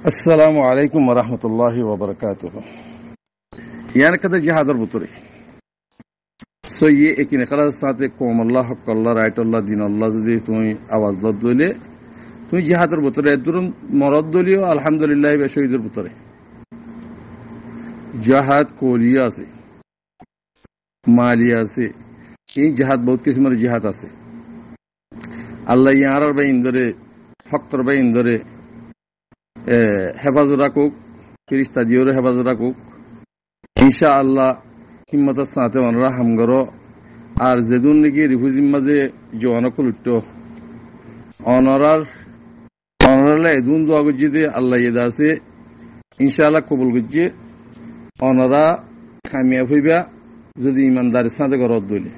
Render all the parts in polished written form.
Assalamu alaikum wa rahmatullahi wa barakatuh. Yani kada jihadar buturi. So ye ekine kada saate qawm Allah haqq Allah right Allah din Allah যদি তুমি আওয়াজ দলে তুমি জিহাদের ভিতরে দুরুন মরদ দলিও আলহামদুলিল্লাহ বে শহীদের ভিতরে জিহাদ কোলিয়া আছে মালিয়া আছে এই জিহাদ বহুত কিসমের জিহাদ আছে আল্লাহ ইয়ারার বে ইন্দরে হক্কর বে ইন্দরে হেফাজত রাখুক ফেরেশতা দিওরে হেফাজত রাখুক ইনশাআল্লাহ হিম্মতের সাথে ওনারা হামগরো আর যেদুন নাকি রিফিউজির মাঝে জওয়ানকুল উঠতো অনারালে এদুন দোয়া করছি যে আল্লাহ ইয়েদা আছে ইনশাআল্লাহ কবুল করছি অনারা কামিয়াব হইবা যদি ইমানদারের সাথে গরদ দইলে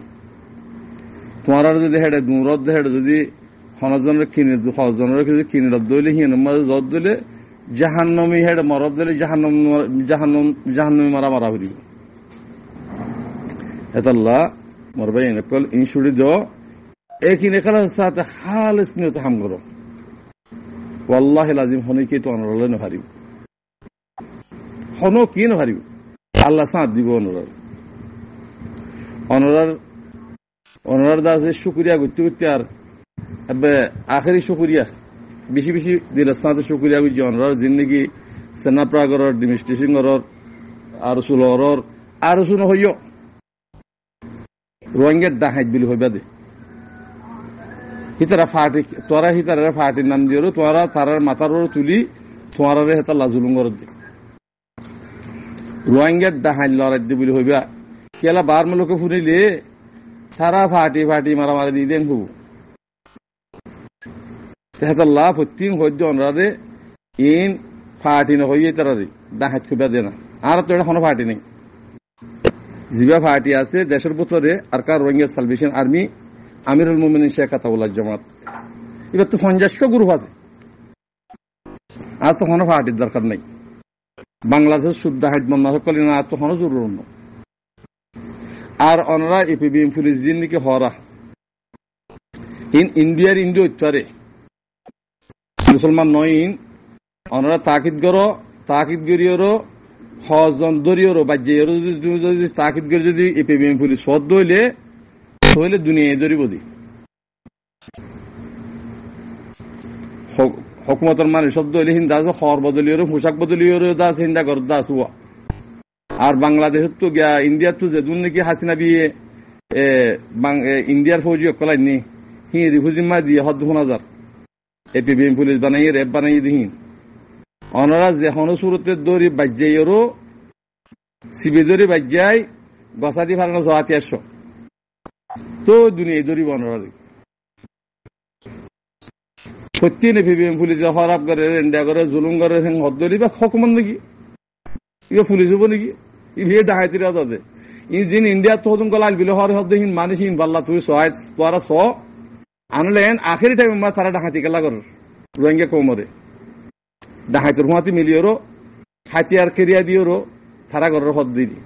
তোমার যদি হেডে দুরদ হেডে যদি হনজনের কিনে রদ দইলে হিনের মাঝে জদ দইলে জাহান্নামী হেডে মরদ দইলে জাহান্নামী মারা হইব এতাল্লাহ মরবাই নকল ইনশুরি দো একিনে কালা সাথে খালিস নিয়ত হাম করো ওয়াল্লাহি লাজিম হনে কি তো অনরলে না হারিব হনো কি না হারিব আল্লাহ সাথ দিব অনরার দাসে শুকরিয়া করতে করতে আর এবে আখেরি শুকরিয়া বেশি বেশি দিলের সাথে শুকরিয়া করছি অনরার জিন্দগি সেনাপ্রাগরর ডিমিস্ট্রেশনগরর আর সুলরর আর শুনো হইও রোহিঙ্গার ডাহাইত বিলি হইবা দে হিতারা ফাটি তোরা হিতারা ফাটির নাম দিও তোরা তারার মাথার তুলি তোরারে হেতা লাজুলুম করত দে রোহিঙ্গার ডাহাইত লড়াই দে বিলি হইবা কেলা বার লোকে ফুরিলে তারা ফাটি মারামারি দিয়ে দেন হবু হেতা লাভ হত্তিন হইতে অনরারে ইন ফাটি না হইয়ে তারারে ডাহাইত খুবা দে না আর তো এটা কোনো ফাটি নেই জিবা ফাটি আছে দেশের ভিতরে আর কার রোহিঙ্গা সালভেশন আর্মি আমিরুল মুমিনিন শেখ আতাউল্লাহ জামাত এবার তো ৫০০ গ্রুপ আছে আর তো কোনো ফাটির দরকার নাই বাংলাদেশ শুদ্ধ হাইট বন্ধ করলে না আর তো কোনো জরুরি না আর অনরা এপিবিএম পুলিশ দিন নাকি হরা ইন্ডিয়ার ইন্ডিয়া উত্তরে মুসলমান নয় অনরা তাকিদ গরিয়রও হজন দরিয়রও বাজ্যেরও যদি তাকিদ করে যদি এপিবিএম পুলিশ সদ দইলে তাহলে দুনিয়ায় দরিব দি হকুমতের মানে সদ দইলে হিন্দা আছে খর বদলিয়রও পোশাক বদলিয়রও দাস হিন্দা ঘর দাস হুয়া আর বাংলাদেশের তো গিয়া ইন্ডিয়ার তো যেদুন নাকি হাসিনা বিয়ে ইন্ডিয়ার ফৌজি অকলাই নি হি রিফিউজিমা দিয়ে হদ ২০০০ এপিবিএম পুলিশ বানাইয়ে র্যাব বানাইয়ে দিহিন অনারা যেখন সুরতে দৌড়ি বাজ্যাইরও সিবি দৌড়ি বাজ্যাই গসাদি ফারানো জহাতি ১০০ তো দুনিয়ায় দৌড়িব অনারা সত্যি এপিবিএম পুলিশে হরাপ করে রেন্ডা করে জুলুম করে হদ দৌড়ি বা হকুমান নাকি ইয়ে পুলিশ হবো নাকি ইয়ে ডাহাইতির হদে ইন ইন্ডিয়া তো হতুম কল আলবিল হর হদ হিন মানুষ হিন বাল্লা তুই সহায় তোরা স আনলেন আখেরি টাইম মা তারা ডাহাতি গেলা কর রোহিঙ্গা কোমরে ডাহাইতের হুঁয়াতি মিলিওরও হাতিয়ার কেরিয়া দিওরও তারা ঘরের হদ দিই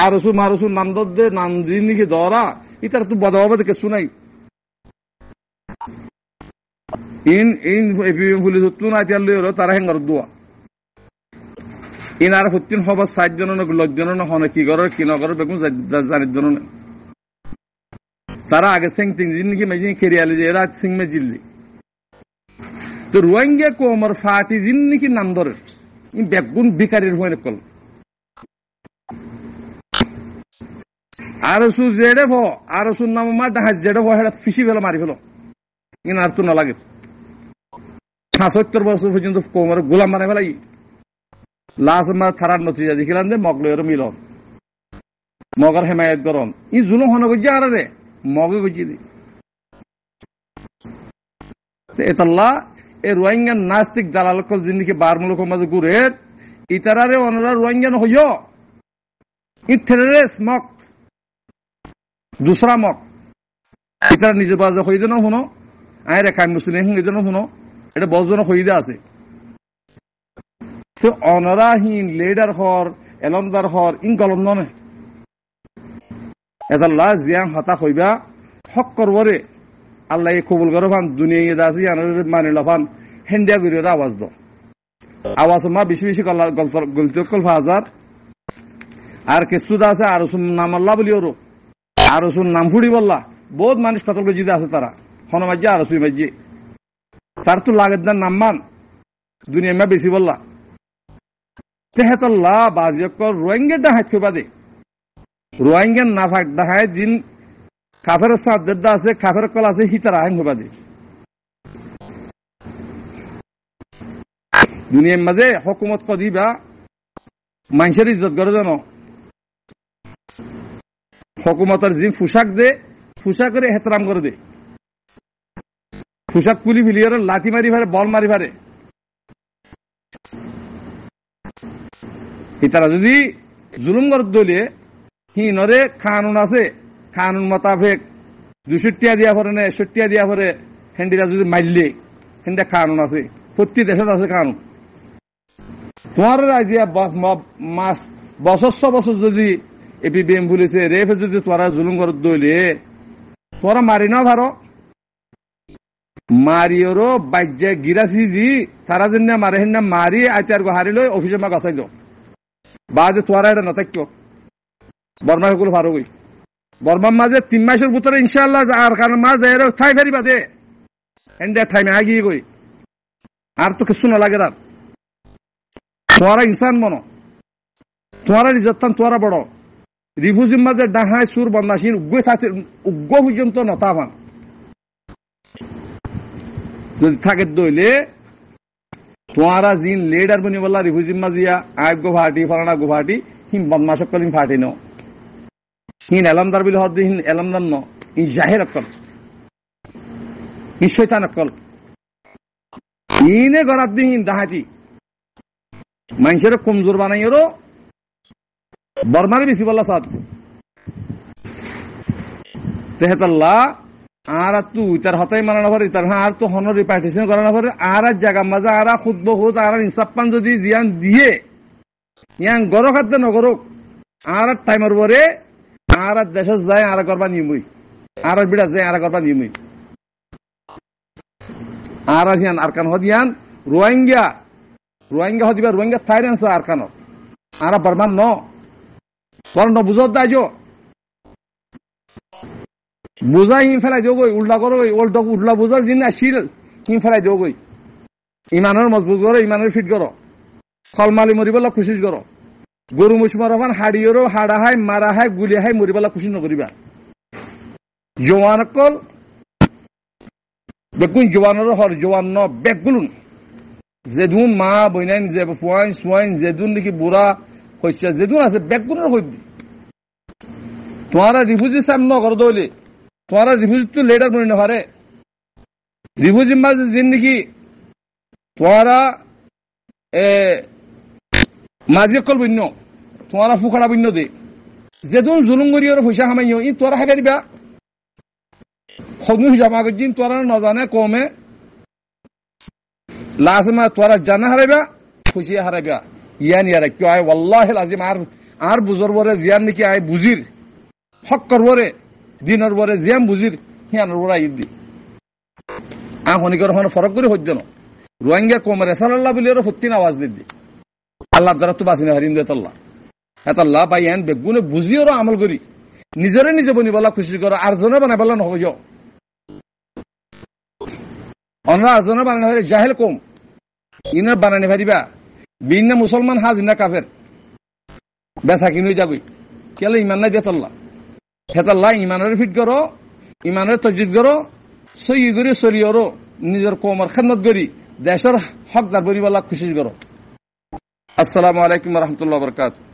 আরসু মারসু নাম দে নাম দিন নিকে দরা ইতার তো বদাবাদ কেসু নাই ইন এপিএম পুলিশ তুন হাতিয়ার লইরও তারা হেঙ্গর দোয়া ইন আর হত্তিন হবার ৬০ জন লজ্জন হনে কি করার কি নগর বেগুন জানির জন্য তারা আগে সিং তিন দিন নাকি মেজিং কেরিয়ালি যে এরা সিং মে জিল্লি তো রোহিঙ্গা কোমর ফাটি জিন নাকি নাম ধরে ই বেগুন বিকারির হয়ে কল আর সু জেডে ভো আর সু নাম মা ডাহাজ জেডে ভো হেডা ফিসি ফেলো মারি ফেলো ইন আর তো না লাগে ৭৫ বছর পর্যন্ত কোমর গোলাম বানাই ফেলাই লাস্ট মা থারার নতিজা দেখিলাম যে মগলের মিলন মগর হেমায়ত করন ই জুলুম হন গজ্জা আর রে মগে গজি দি এতাল্লাহ এ রোহিঙ্গা নাস্তিক দালালকল জিন্দিকে বার মুলক মাঝে ঘুরে ইতারারে অনরা রোহিঙ্গা হইও ই টেররিস্ট মক দুসরা মক ইতারা নিজে বাজে হইদে না শুনো আই রেখা মুসলিম হইদে না শুনো এটা বজজন হইদে আছে তো অনরাহীন লিডার হর এলমদার হর ইন গলম ননে এতাল্লাহ জিয়াং হতা হইবা হক করবরে আল্লাহ কবুল করো ফান দুনিয়া দাসি আনার মানে লফান হেন্ডিয়া গরিয়র আওয়াজ দো আওয়াজ মা বেশি বেশি গলতকল হাজার আর কেস্তুদা আছে আর নাম আল্লাহ বলি ওর আর নাম ফুড়ি বললা বহুত মানুষ কতল জিদে আছে তারা হনমাজ্জি আর মাজ্জি তার তো লাগের নাম মান দুনিয়া মা বেশি বললা সেহেতল্লাহ বাজিয়কর রোহিঙ্গার ডাহাত খেবা দে রোহিঙ্গার না ফাঁক ডাহায় দিন কাফের সাদ্দা আছে কাফের কল আছে হিতার আইন খেবা দে দুনিয়ার মাঝে হকুমত কদিবা মানুষের ইজ্জত করে জানো হকুমতের যে পোশাক দে পোশাকের এহতরাম করে দে পোশাক কুলি ফিলিয়ার লাঠি মারি ভারে বল মারি ভারে তারা যদি জুলুম করে দলিয়ে হিনরে কানুন আছে কানুন মোতাবেক 200 টাকা দিয়া পরে না 100 টাকা দিয়া পরে হেন্ডিরা যদি মারলে হেন্ডা কানুন আছে প্রতি দেশত আছে কানুন তোমার রাজিয়া মাস বছর যদি এপিবিএম পুলিশে রেফে যদি তোরা জুলুম করে দইলে তোরা মারি না ভারো মারিওরও বাজ্যা গিরাসি জি তারা যেন মারে হেন মারি আইতার গো হারি লই অফিসে মা গাছাই যাও বাদে তোরা এটা নথাক্য বর্মা সকল ভারো গই বর্মার মাঝে 3 মাসের ভিতরে ইনশাআল্লাহ আর কারণ মাঝে এর ঠাই ফেরিবা দে এন্ডা টাইমে আগিয়ে গই আর তো কিছু না লাগে আর তোরা ইনসান মনো তোরা ইজ্জতান তোরা বড় রিফিউজির মাঝে ডাহাই সুর বদমাশিন উগ্র পর্যন্ত নতাবান যদি থাকে দইলে তোরা জিন লিডার বনি বললা রিফিউজির মাঝিয়া আয় গুয়াহাটি ফলানা গুয়াহাটি হিম বদমাশক কলিন ফাটি ন হিন এলামদার বিল হদ হিন এলামদার ন ই জাহের অকল ই শয়তান অকল ইনে গরাত দিন দাহাতি মানুষের কমজোর বানাইরো বর্মারে বেশি বললা সাদ সেহেতাল্লাহ আর তু তার হতাই মানানো পারে তার আর তো হনর রিপার্টিশন করানো পারে আর জায়গা মাজা আর খুদ্ বহুত আর ইনসাফ পান যদি জিয়ান দিয়ে ইয়ান গরক হাতে নগরক আর টাইমের পরে আর দেশ যায় আর করবা নিয়মই আর বিড়া যায় আর করবা নিয়মই আর হিয়ান আর কান হদিয়ান রোহিঙ্গা হদিবা রোহিঙ্গা থাইরেন্স আর কান আর বর্মান ন বরণ বুঝত দাইজো বুঝাই হিম ফেলাই দিও গই উল্টা করো উল্টা বুঝা জিন আসিল হিম ফেলাই দিও গই ইমানের মজবুত করো ইমানের ফিট করো খলমালি মরিবেলা খুশি করো গরু মুসমার হন হাড়িয়েরও হাড়া হাই মারা হাই গুলি হাই মরিবেলা খুশি নকরিবা জোয়ান কল বেগুন জোয়ানের হর জোয়ান ন বেগুলুন যেদুন মা বইনাইন যে সোয়াইন যেদুন নাকি বুড়া হইছে যেদুন আছে বেগুনের হই তোমারা রিফিউজি সামনে কর দইলে তোমারা রিফিউজি তো লিডার বনি না পারে রিফিউজি মাঝে জিন নাকি তোমারা মাঝি কল বন্য তোমারা ফুকড়া বন্য দে যেদুন জুলুম করিওর পয়সা হামাইও ই তোরা হাগারিবা খদু জামা গজিন তোরা নজানে কমে লাজমা তোরা জানা হারাইবা খুশি হারাইবা ইয়ান ইয়ারা কি আয় ওয়াল্লাহি লাজিম আর বুজর বরে জিয়ান নাকি আয় বুজির হক করবরে দিনের বরে জিয়াম বুজির হিয়ান বড় ইদি আহনিকর হন ফরক করে হজ্জ ন রোহিঙ্গা কোমরে সাল্লাল্লাহু বিলিয়র ফতিন আওয়াজ দিদি আল্লাহ দ্বারা তো বাসিনা হারিম দেতাল্লাহ এতাল্লাহ বাইয়ান বেগুনে বুঝিওর আমল করি নিজরে নিজে বনি বলা খুশি করো আর জনে বানাই বলা নহজ অনরা আর জনে বানাই হলে জাহেল কম ইনার বানানি পারিবা বিনা মুসলমান হাজিনা কাফের বেচা কিনুই যাবই কেলে ইমান নাই দেতাল্লাহ হেতাল্লাহ ইমানের ফিট করো ইমানের তজিদ করো সই করি শরীয়রও নিজের কোমর খেদমত করি দেশের হকদার বনি বলা খুশি করো আসসালামু আলাইকুম ওয়া রাহমাতুল্লাহি ওয়া বারাকাতুহু